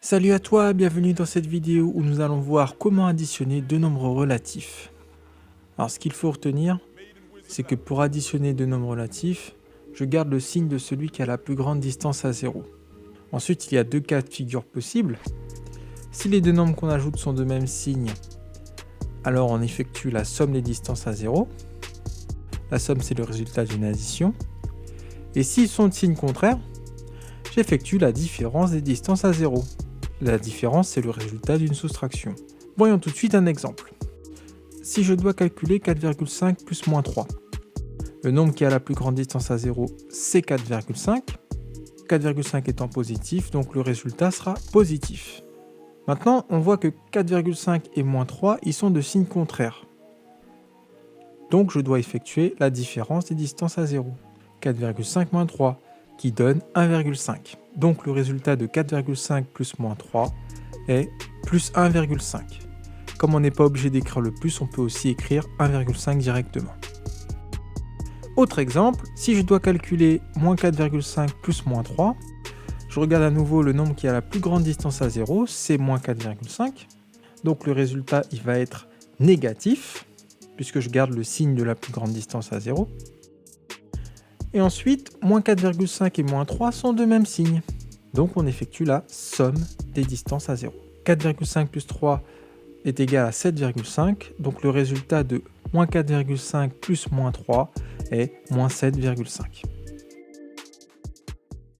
Salut à toi, bienvenue dans cette vidéo où nous allons voir comment additionner deux nombres relatifs. Alors ce qu'il faut retenir, c'est que pour additionner deux nombres relatifs, je garde le signe de celui qui a la plus grande distance à 0. Ensuite, il y a deux cas de figure possibles. Si les deux nombres qu'on ajoute sont de même signe, alors on effectue la somme des distances à 0. La somme, c'est le résultat d'une addition. Et s'ils sont de signe contraire, j'effectue la différence des distances à 0. La différence, c'est le résultat d'une soustraction. Voyons tout de suite un exemple. Si je dois calculer 4,5 plus moins 3, le nombre qui a la plus grande distance à 0, c'est 4,5. 4,5 étant positif, donc le résultat sera positif. Maintenant, on voit que 4,5 et moins 3, ils sont de signe contraire. Donc je dois effectuer la différence des distances à 0. 4,5 moins 3, qui donne 1,5. Donc le résultat de 4,5 plus moins 3 est plus 1,5. Comme on n'est pas obligé d'écrire le plus, on peut aussi écrire 1,5 directement. Autre exemple, si je dois calculer moins 4,5 plus moins 3, je regarde à nouveau le nombre qui a la plus grande distance à 0, c'est moins 4,5. Donc le résultat il va être négatif, puisque je garde le signe de la plus grande distance à 0. Et ensuite, moins 4,5 et moins 3 sont de même signe. Donc on effectue la somme des distances à 0. 4,5 plus 3 est égal à 7,5. Donc le résultat de moins 4,5 plus moins 3 est moins 7,5.